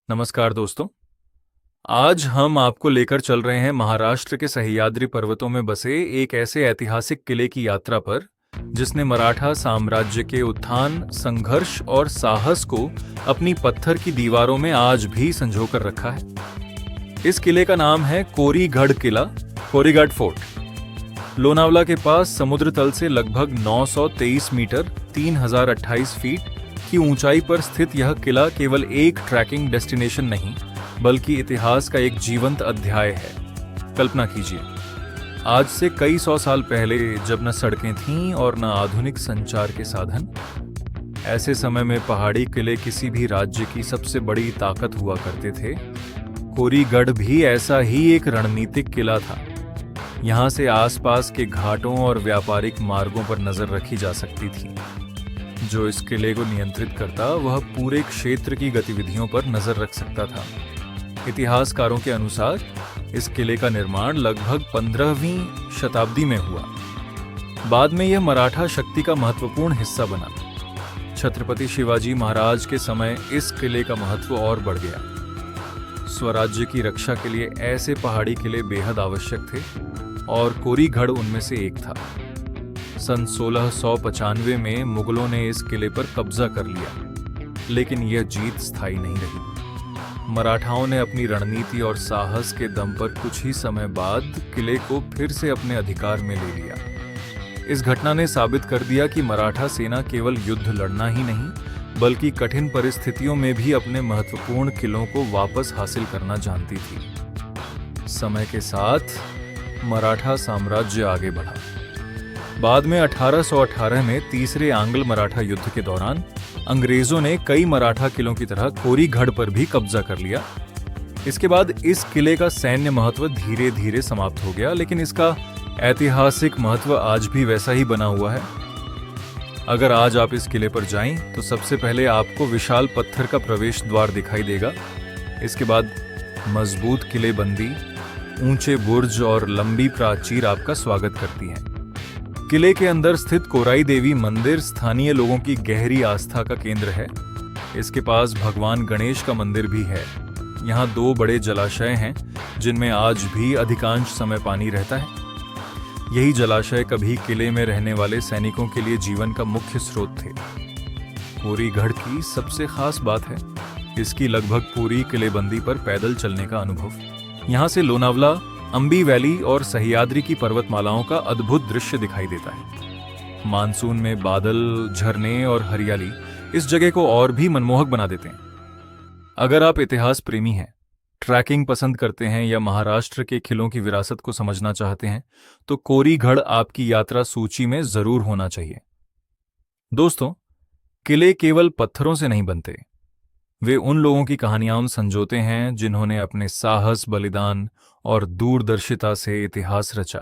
नमस्कार दोस्तों। आज हम आपको लेकर चल रहे हैं महाराष्ट्र के सह्याद्री पर्वतों में बसे एक ऐसे ऐतिहासिक किले की यात्रा पर जिसने मराठा साम्राज्य के उत्थान, संघर्ष और साहस को अपनी पत्थर की दीवारों में आज भी संजो कर रखा है। इस किले का नाम है कोरीगढ़ किला, कोरीगढ़ फोर्ट। लोनावला के पास समुद्र तल से लगभग 923 मीटर 3028 फीट की ऊंचाई पर स्थित यह किला केवल एक ट्रैकिंग डेस्टिनेशन नहीं, बल्कि इतिहास का एक जीवंत अध्याय है। कल्पना कीजिए, आज से कई सौ साल पहले जब न सड़कें थीं और न आधुनिक संचार के साधन, ऐसे समय में पहाड़ी किले किसी भी राज्य की सबसे बड़ी ताकत हुआ करते थे। कोरीगढ़ भी ऐसा ही एक रणनीतिक किला था। यहाँ से आसपास के घाटों और व्यापारिक मार्गों पर नजर रखी जा सकती थी। जो इस किले को नियंत्रित करता, वह पूरे क्षेत्र की गतिविधियों पर नजर रख सकता था। इतिहासकारों के अनुसार इस किले का निर्माण लगभग 15वीं शताब्दी में हुआ। बाद में यह मराठा शक्ति का महत्वपूर्ण हिस्सा बना। छत्रपति शिवाजी महाराज के समय इस किले का महत्व और बढ़ गया। स्वराज्य की रक्षा के लिए ऐसे पहाड़ी किले बेहद आवश्यक थे और कोरीगढ़ उनमें से एक था। सन 1695 में मुगलों ने इस किले पर कब्जा कर लिया, लेकिन यह जीत स्थायी नहीं रही। मराठाओं ने अपनी रणनीति और साहस के दम पर कुछ ही समय बाद किले को फिर से अपने अधिकार में ले लिया। इस घटना ने साबित कर दिया कि मराठा सेना केवल युद्ध लड़ना ही नहीं, बल्कि कठिन परिस्थितियों में भी अपने महत्वपूर्ण किलों को वापस हासिल करना जानती थी। समय के साथ मराठा साम्राज्य आगे बढ़ा। बाद में 1818 में तीसरे आंग्ल मराठा युद्ध के दौरान अंग्रेजों ने कई मराठा किलों की तरह कोरीगढ़ पर भी कब्जा कर लिया। इसके बाद इस किले का सैन्य महत्व धीरे धीरे समाप्त हो गया, लेकिन इसका ऐतिहासिक महत्व आज भी वैसा ही बना हुआ है। अगर आज आप इस किले पर जाएं, तो सबसे पहले आपको विशाल पत्थर का प्रवेश द्वार दिखाई देगा। इसके बाद मजबूत किलेबंदी, ऊंचे बुर्ज और लंबी प्राचीर आपका स्वागत करती हैं। किले के अंदर स्थित कोराई देवी मंदिर स्थानीय लोगों की गहरी आस्था का केंद्र है। इसके पास भगवान गणेश का मंदिर भी है। यहाँ 2 बड़े जलाशय हैं, जिनमें आज भी अधिकांश समय पानी रहता है। यही जलाशय कभी किले में रहने वाले सैनिकों के लिए जीवन का मुख्य स्रोत थे। कोरीगढ़ की सबसे खास बात है इसकी लगभग पूरी किलेबंदी पर पैदल चलने का अनुभव। यहाँ से लोनावला, अंबी वैली और सह्याद्री की पर्वतमालाओं का अद्भुत दृश्य दिखाई देता है। मानसून में बादल, झरने और हरियाली इस जगह को और भी मनमोहक बना देते हैं। अगर आप इतिहास प्रेमी हैं, ट्रैकिंग पसंद करते हैं या महाराष्ट्र के किलों की विरासत को समझना चाहते हैं, तो कोरीगढ़ आपकी यात्रा सूची में जरूर होना चाहिए। दोस्तों, किले केवल पत्थरों से नहीं बनते। वे उन लोगों की कहानियां संजोते हैं जिन्होंने अपने साहस, बलिदान और दूरदर्शिता से इतिहास रचा।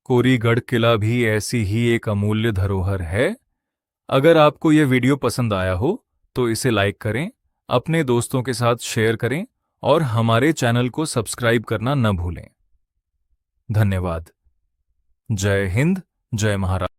कोरीगढ़ किला भी ऐसी ही एक अमूल्य धरोहर है। अगर आपको यह वीडियो पसंद आया हो तो इसे लाइक करें, अपने दोस्तों के साथ शेयर करें और हमारे चैनल को सब्सक्राइब करना न भूलें। धन्यवाद। जय हिंद, जय महाराष्ट्र।